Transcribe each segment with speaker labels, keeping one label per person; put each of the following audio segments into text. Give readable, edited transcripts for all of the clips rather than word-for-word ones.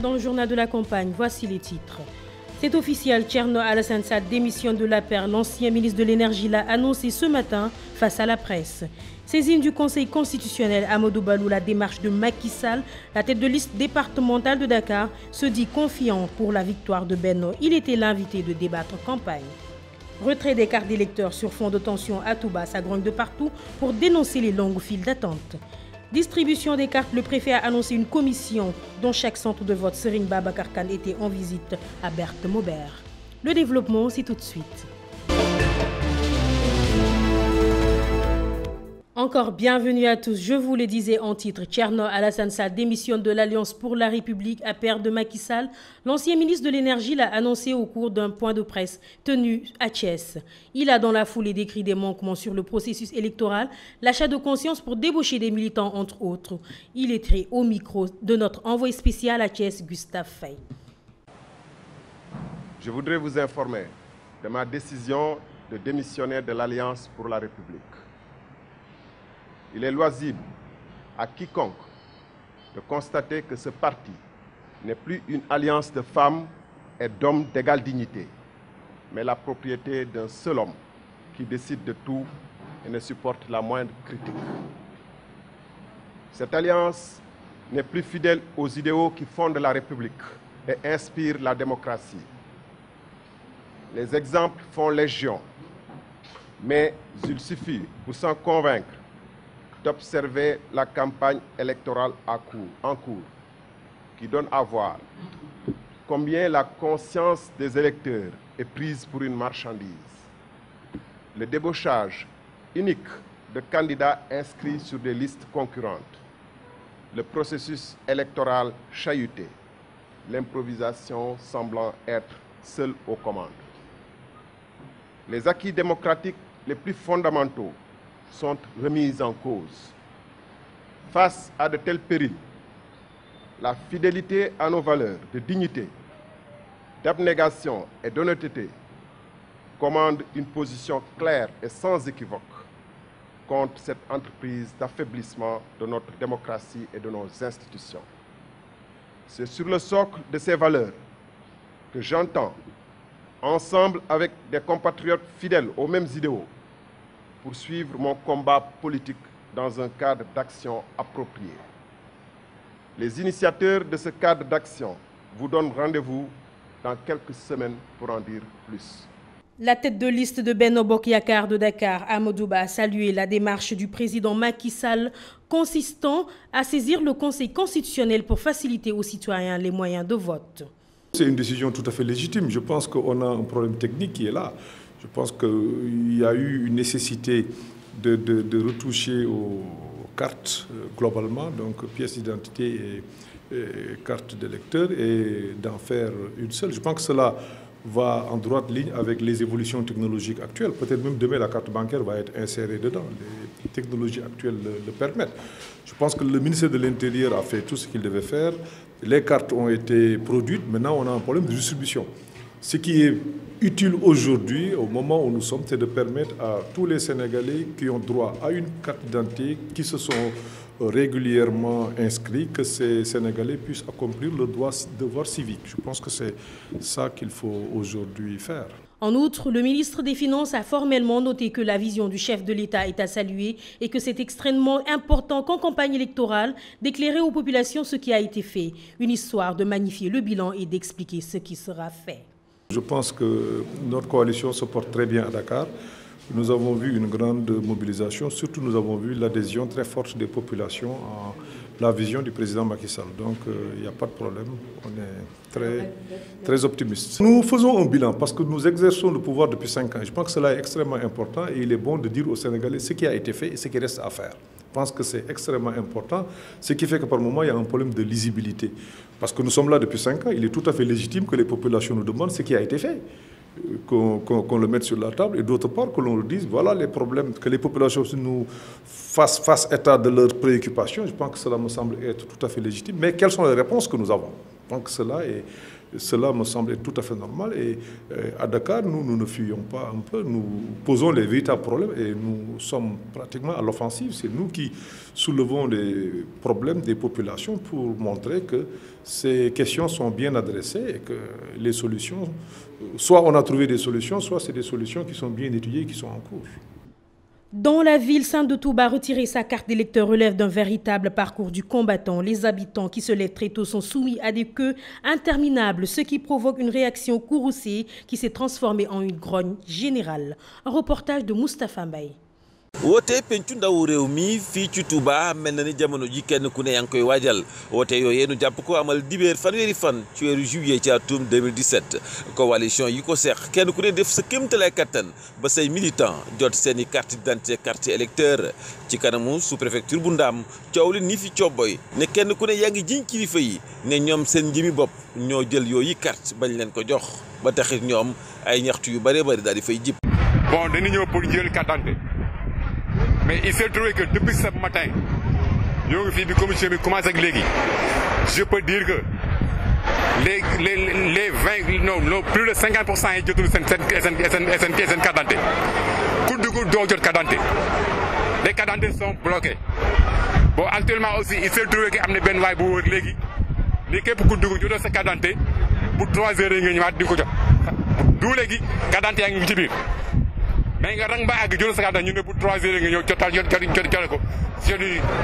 Speaker 1: dans le journal de la campagne, voici les titres. C'est officiel, Thierno Alassane Sall démissionne de l'APR. L'ancien ministre de l'Énergie l'a annoncé ce matin face à la presse. Saisine du Conseil constitutionnel, Amadou Ba loue la démarche de Macky Sall. La tête de liste départementale de Dakar se dit confiant pour la victoire de Benno. Il était l'invité de débattre en campagne. Retrait des cartes d'électeurs sur fond de tension à Touba, ça grogne de partout pour dénoncer les longues files d'attente. Distribution des cartes, le préfet a annoncé une commission dont chaque centre de vote Serigne Babacar Kane était en visite à Berthe Maubert. Le développement, c'est tout de suite. Encore bienvenue à tous. Je vous le disais en titre, Thierno Alassane Sall démissionne de l'Alliance pour la République, APR de Macky Sall. L'ancien ministre de l'Énergie l'a annoncé au cours d'un point de presse tenu à Thiès. Il a dans la foulée décrit des manquements sur le processus électoral, l'achat de conscience pour débaucher des militants entre autres. Il est très au micro de notre envoyé spécial à Thiès, Gustave Faye.
Speaker 2: Je voudrais vous informer de ma décision de démissionner de l'Alliance pour la République. Il est loisible à quiconque de constater que ce parti n'est plus une alliance de femmes et d'hommes d'égale dignité, mais la propriété d'un seul homme qui décide de tout et ne supporte la moindre critique. Cette alliance n'est plus fidèle aux idéaux qui fondent la République et inspirent la démocratie. Les exemples font légion, mais il suffit pour s'en convaincre d'observer la campagne électorale en cours, qui donne à voir combien la conscience des électeurs est prise pour une marchandise. Le débauchage unique de candidats inscrits sur des listes concurrentes, le processus électoral chahuté, l'improvisation semblant être seule aux commandes. Les acquis démocratiques les plus fondamentaux sont remises en cause. Face à de tels périls, la fidélité à nos valeurs de dignité, d'abnégation et d'honnêteté commande une position claire et sans équivoque contre cette entreprise d'affaiblissement de notre démocratie et de nos institutions. C'est sur le socle de ces valeurs que j'entends, ensemble avec des compatriotes fidèles aux mêmes idéaux, poursuivre mon combat politique dans un cadre d'action approprié. Les initiateurs de ce cadre d'action vous donnent rendez-vous dans quelques semaines pour en dire plus.
Speaker 1: La tête de liste de Benno Bokk Yakaar de Dakar, Amadou Ba, a salué la démarche du président Macky Sall consistant à saisir le Conseil constitutionnel pour faciliter aux citoyens les moyens de vote.
Speaker 3: C'est une décision tout à fait légitime. Je pense qu'on a un problème technique qui est là. Je pense qu'il y a eu une nécessité de retoucher aux cartes globalement, donc pièces d'identité et carte d'électeur, et d'en faire une seule. Je pense que cela va en droite ligne avec les évolutions technologiques actuelles. Peut-être même demain, la carte bancaire va être insérée dedans. Les technologies actuelles le permettent. Je pense que le ministère de l'Intérieur a fait tout ce qu'il devait faire. Les cartes ont été produites. Maintenant, on a un problème de distribution. Ce qui est utile aujourd'hui, au moment où nous sommes, c'est de permettre à tous les Sénégalais qui ont droit à une carte d'identité, qui se sont régulièrement inscrits, que ces Sénégalais puissent accomplir leur devoir civique. Je pense que c'est ça qu'il faut aujourd'hui faire.
Speaker 1: En outre, le ministre des Finances a formellement noté que la vision du chef de l'État est à saluer et que c'est extrêmement important qu'en campagne électorale, d'éclairer aux populations ce qui a été fait. Une histoire de magnifier le bilan et d'expliquer ce qui sera fait.
Speaker 3: Je pense que notre coalition se porte très bien à Dakar. Nous avons vu une grande mobilisation, surtout nous avons vu l'adhésion très forte des populations à la vision du président Macky Sall. Donc il n'y a pas de problème, on est très optimistes. Nous faisons un bilan parce que nous exerçons le pouvoir depuis 5 ans. Je pense que cela est extrêmement important et il est bon de dire aux Sénégalais ce qui a été fait et ce qui reste à faire. Je pense que c'est extrêmement important, ce qui fait que par moment il y a un problème de lisibilité. Parce que nous sommes là depuis 5 ans, il est tout à fait légitime que les populations nous demandent ce qui a été fait. Qu'on le mette sur la table et d'autre part que l'on le dise, voilà les problèmes, que les populations nous fassent état de leurs préoccupations. Je pense que cela me semble être tout à fait légitime. Mais quelles sont les réponses que nous avons? Je pense que cela est cela me semble être tout à fait normal. Et à Dakar, nous ne fuyons pas un peu, nous posons les véritables problèmes et nous sommes pratiquement à l'offensive. C'est nous qui soulevons les problèmes des populations pour montrer que ces questions sont bien adressées et que les solutions, soit on a trouvé des solutions, soit c'est des solutions qui sont bien étudiées, qui sont en cours.
Speaker 1: Dans la ville, Sainte de Touba, retirer sa carte d'électeur relève d'un véritable parcours du combattant. Les habitants qui se lèvent très tôt sont soumis à des queues interminables, ce qui provoque une réaction courroucée qui s'est transformée en une grogne générale. Un reportage de Moustapha Mbaye.
Speaker 4: woote pencu ndaw réew mi fii ci Touba mel na ni jamono ji kenn ku ne yaa ngi koy waajal woote yooyee nu jàpp ko amal dibéer fanweeri fan ci weeru juillet ci atum 2017 coalition yi ko seex kenn ku ne def sa kéemtalaay kattan ba say militant jot seeni carte d'identité carte électeur ci kanamu sous-préfecture bu Ndaam coow li ni fi cooboy ne kenn ku ne yaa ngi jiñ kilifa yi ne ñoom seen njëmi bopp ñoo jël yooyu carte bañ leen ko jox ba taxit ñoom ay ñaxtu yu bari bari daal di fay jib.
Speaker 5: Bon, dañu ñëw pour jël carte d'identité. Mais il s'est trouvé que depuis ce matin, nous avons commission qui commence avec l'égui. Je peux dire que les 20, non, plus de 50% de cette carte d'identité. Coup de coup d'autres carte d'identité. Les cartes d'identité sont bloquées. Bon, actuellement aussi, il s'est trouvé qu'il y a des benwaï pour l'égui. Les cas pour coup de coup d'autres carte d'identité. Pour 3 heures, il y a des coups. D'où l'égui, carte d'identité est mais nga rang ba ag jël sa carte ñu ne pour 3 heures nga ñëw jotal ko ci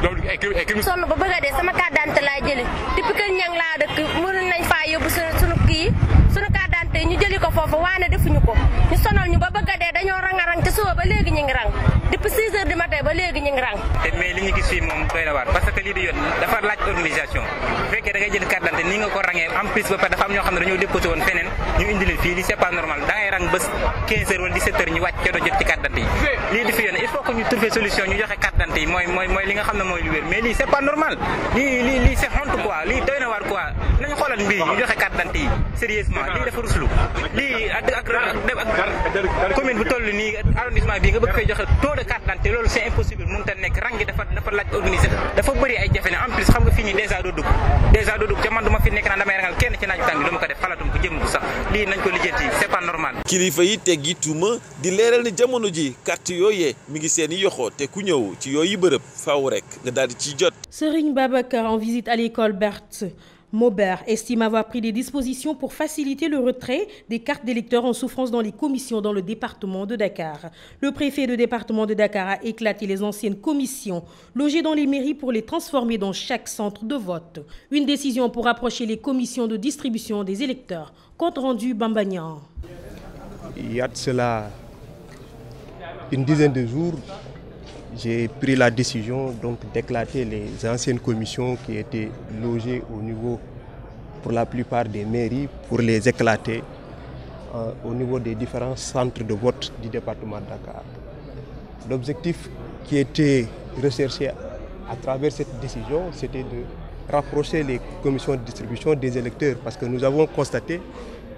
Speaker 5: loolu équipe
Speaker 6: sonn ba bëgg dé sama carte d'identité lay jëli depuis que ñang la dëkk mënu nañ fa yobbu suñu kii suñu carte d'identité ñu jëli ko fofu waane defuñu ko ñu sonal ñu ba bëgg dé dañoo rang te suba ba légui ñi ngi rang depuis 6 heures du matin ba légui ñi ngi rang
Speaker 7: mais li ñu gis fi mom doy na war parce que li di yoon dafa laaj organisation fekkee da ngay jël carte d'identité ni nga ko rangé en plus ba dafa am ñoo xam ne dañoo déposé woon feneen ñu indi leen fii li c'est pas normal da ngay rang bés 15 heures wala 17 heures ñu wàcc jot ci carte d'identité yi lii di fi yoon il faut que ñu trouver solution ñu joxe carte d'identité yi mooy li nga xam ne mooy lu wér mais lii c'est pas normal lii c'est honte quoi lii doy na waar quoi nañu xoolal mbir yi ñu joxe carte d'identité yi sérieusement lii dafa ruslu lii ak commune bu toll nii arrondissement bi nga bëgg koy joxe taux de carte d'identité loolu c'est impossible mënut a nekk rang gi dafa laaj organiser dafa bëri ay jafe ne en plus xam nga fii nii dèjà doo dugg te man du ma fi nekk naan damay rangal kenn ci naaju tàng bi du ma ko def xalaatum ko jëm bu sax lii nañ ko lijjanti c'est pas normal.
Speaker 4: kilifa yi teggi tuuma di leeral ne jamono ji carte yooyee mi ngi seen i yoxoo te ku ñëw ci yooyu bërëb faaw rek nga daal di ciy jot.
Speaker 1: Serigne Babacar en visite à l'école Berthe Maubert estime avoir pris des dispositions pour faciliter le retrait des cartes d'électeurs en souffrance dans les commissions dans le département de Dakar. Le préfet du département de Dakar a éclaté les anciennes commissions logées dans les mairies pour les transformer dans chaque centre de vote. Une décision pour rapprocher les commissions de distribution des électeurs. Compte rendu Bambagnan.
Speaker 8: Il y a de cela une dizaine de jours, j'ai pris la décision d'éclater les anciennes commissions qui étaient logées au niveau, pour la plupart des mairies, pour les éclater au niveau des différents centres de vote du département de Dakar. L'objectif qui était recherché à travers cette décision, c'était de rapprocher les commissions de distribution des électeurs parce que nous avons constaté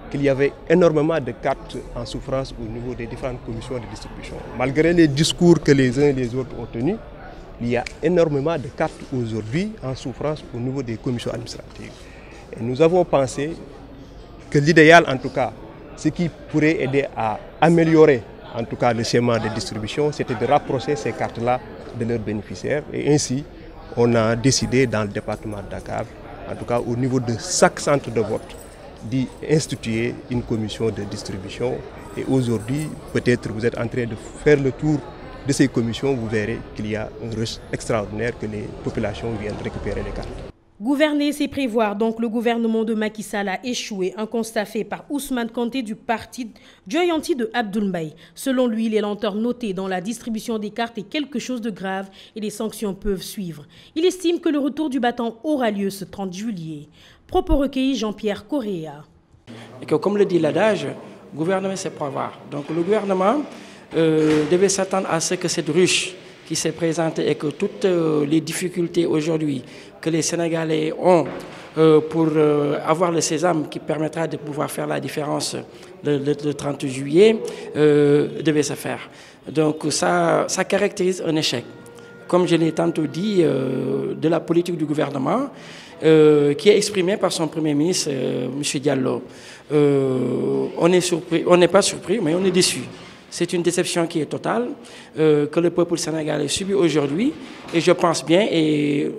Speaker 8: qu'il y avait énormément de cartes en souffrance au niveau des différentes commissions de distribution. Malgré les discours que les uns et les autres ont tenus, il y a énormément de cartes aujourd'hui en souffrance au niveau des commissions administratives. Et nous avons pensé que l'idéal, en tout cas, ce qui pourrait aider à améliorer en tout cas le schéma de distribution, c'était de rapprocher ces cartes-là de leurs bénéficiaires. Et ainsi, on a décidé dans le département de Dakar, en tout cas au niveau de chaque centre de vote, d'instituer une commission de distribution. Et aujourd'hui, peut-être vous êtes en train de faire le tour de ces commissions, vous verrez qu'il y a un rush extraordinaire que les populations viennent récupérer les cartes.
Speaker 1: Gouverner, c'est prévoir. Donc, le gouvernement de Macky Sall a échoué. Un constat fait par Ousmane Kanté du parti Dioyanti de Abdoul Mbaye. Selon lui, les lenteurs notées dans la distribution des cartes est quelque chose de grave et des sanctions peuvent suivre. Il estime que le retour du bâton aura lieu ce 30 juillet. Propos recueillis Jean-Pierre Correa.
Speaker 9: Et que, comme le dit l'adage, gouvernement, c'est prévoir. Donc, le gouvernement devait s'attendre à ce que cette ruche qui s'est présentée et que toutes les difficultés aujourd'hui que les Sénégalais ont pour avoir le sésame qui permettra de pouvoir faire la différence le 30 juillet devait se faire. Donc ça caractérise un échec. Comme je l'ai tantôt dit, de la politique du gouvernement. qui est exprimée par son Premier ministre, M. Diallo. On n'est pas surpris, mais on est déçu. C'est une déception qui est totale, que le peuple sénégalais subit aujourd'hui. Et je pense bien, et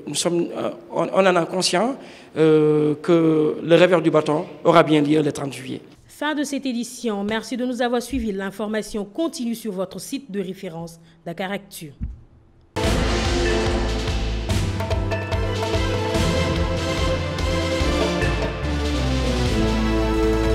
Speaker 9: on en a conscience, que le revers du bâton aura bien lieu le 30 juillet.
Speaker 1: Fin de cette édition. Merci de nous avoir suivis. L'information continue sur votre site de référence Dakaractu.